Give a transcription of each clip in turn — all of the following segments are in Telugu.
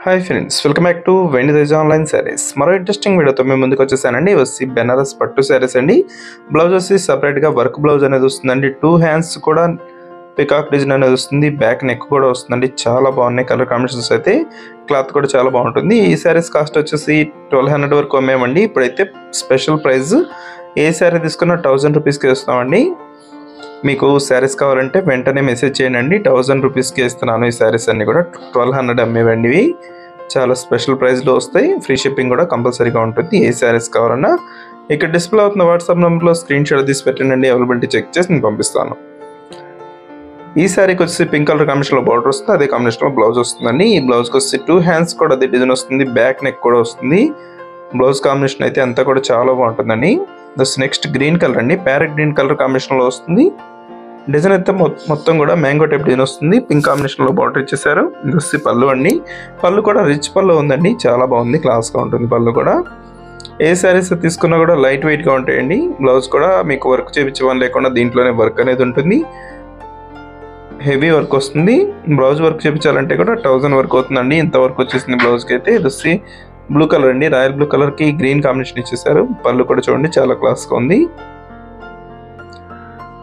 Hi friends, welcome back to వెను తేజ ఆన్లైన్ సారీస్. మరో ఇంట్రెస్టింగ్ వీడియోతో మేము ముందుకు వచ్చేసానండి. వచ్చి బెనారస్ పట్టు సారీస్ అండి. బ్లౌజ్ వచ్చి సపరేట్గా వర్క్ బ్లౌజ్ అనేది వస్తుందండి. 2 హ్యాండ్స్ కూడా పికాక్ డిజైన్ అనేది వస్తుంది. బ్యాక్ నెక్ కూడా వస్తుందండి. చాలా బాగున్నాయి కలర్ కాంబినేషన్స్ అయితే. క్లాత్ కూడా చాలా బాగుంటుంది. ఈ సారీస్ కాస్ట్ వచ్చేసి 1200 వరకు అమ్మేమండి. ఇప్పుడైతే స్పెషల్ ప్రైస్ ఏ సారీ తీసుకున్నా 1000 రూపీస్కి ఇస్తామండి. మీకు శారీస్ కావాలంటే వెంటనే మెసేజ్ చేయండి. 1000 రూపీస్కి ఇస్తున్నాను. ఈ శారీస్ అన్నీ కూడా 1200 అమ్మేవండి. ఇవి చాలా స్పెషల్ ప్రైస్లో వస్తాయి. ఫ్రీ షిప్పింగ్ కూడా కంపల్సరీగా ఉంటుంది. ఏ శారీస్ కావాలన్నా ఇక్కడ డిస్ప్లే అవుతున్న వాట్సాప్ నెంబర్లో స్క్రీన్ షాట్ తీసి పెట్టండి. అవైలబిలిటీ చెక్ చేసి నేను పంపిస్తాను. ఈ శారీకి వచ్చి పింక్ కలర్ కాంబినేషన్లో బార్డర్ వస్తుంది. అదే కాంబినేషన్లో బ్లౌజ్ వస్తుందండి. ఈ బ్లౌజ్కి వచ్చి 2 హ్యాండ్స్ కూడా అదే డిజైన్ వస్తుంది. బ్యాక్ నెక్ కూడా వస్తుంది. బ్లౌజ్ కాంబినేషన్ అయితే అంతా కూడా చాలా బాగుంటుందండి. నెక్స్ట్ గ్రీన్ కలర్ అండి. ప్యారెట్ గ్రీన్ కలర్ కాంబినేషన్లో వస్తుంది. డిజైన్ అయితే మొత్తం కూడా మ్యాంగో టైప్ డిజైన్ వస్తుంది. పింక్ కాంబినేషన్లో బార్డర్ ఇచ్చేసారు. ఇది వచ్చి పళ్ళు అండి. పళ్ళు కూడా రిచ్ పళ్ళు ఉందండి. చాలా బాగుంది, క్లాస్గా ఉంటుంది పళ్ళు కూడా. ఏ శారీస్ తీసుకున్నా కూడా లైట్ వెయిట్గా ఉంటాయండి. బ్లౌజ్ కూడా మీకు వర్క్ చేయించమని లేకుండా దీంట్లోనే వర్క్ అనేది ఉంటుంది. హెవీ వర్క్ వస్తుంది. బ్లౌజ్ వర్క్ చేయించాలంటే కూడా 1000 వరకు అవుతుందండి. ఇంత వర్క్ వచ్చేసింది బ్లౌజ్కి అయితే. ఇది వచ్చి బ్లూ కలర్ అండి. రాయల్ బ్లూ కలర్కి గ్రీన్ కాంబినేషన్ ఇచ్చేసారు. పళ్ళు కూడా చూడండి చాలా క్లాస్గా ఉంది.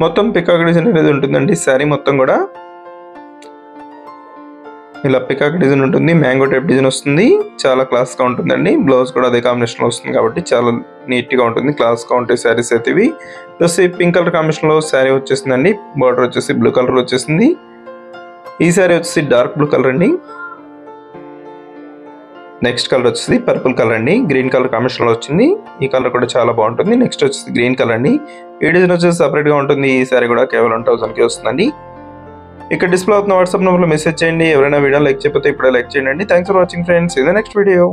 మొత్తం పికాక్ డిజైన్ అనేది ఉంటుందండి. శారీ మొత్తం కూడా ఇలా పికాక్ డిజైన్ ఉంటుంది. మ్యాంగో టైప్ డిజైన్ వస్తుంది. చాలా క్లాస్గా ఉంటుందండి. బ్లౌజ్ కూడా అదే కాంబినేషన్లో వస్తుంది కాబట్టి చాలా నీట్గా ఉంటుంది, క్లాస్గా ఉంటాయి శారీస్ అయితే ఇవి. ప్లస్ పింక్ కలర్ కాంబినేషన్లో శారీ వచ్చేసిందండి. బార్డర్ వచ్చేసి బ్లూ కలర్ వచ్చేసింది. ఈ శారీ వచ్చేసి డార్క్ బ్లూ కలర్ అండి. నెక్స్ట్ కలర్ వచ్చేసి పర్పుల్ కలర్ అండి. గ్రీన్ కలర్ కాంబినేషన్లో వచ్చింది. ఈ కలర్ కూడా చాలా బాగుంటుంది. నెక్స్ట్ వచ్చేసి గ్రీన్ కలర్ అండి. ఈ డిజైన్ వచ్చేసి సపరేట్గా ఉంటుంది. ఈ సారీ కూడా కేవలం 1000కి వస్తుందండి. ఇక్కడ డిస్ప్లే అవుతున్న వాట్సాప్ నెంబర్లో మెసేజ్ చేయండి. ఎవరైనా వీడియో లైక్ చేయకపోతే ఇప్పుడే లైక్ చేయండి. Thanks for watching friends. ఇదే నెక్స్ట్ వీడియో.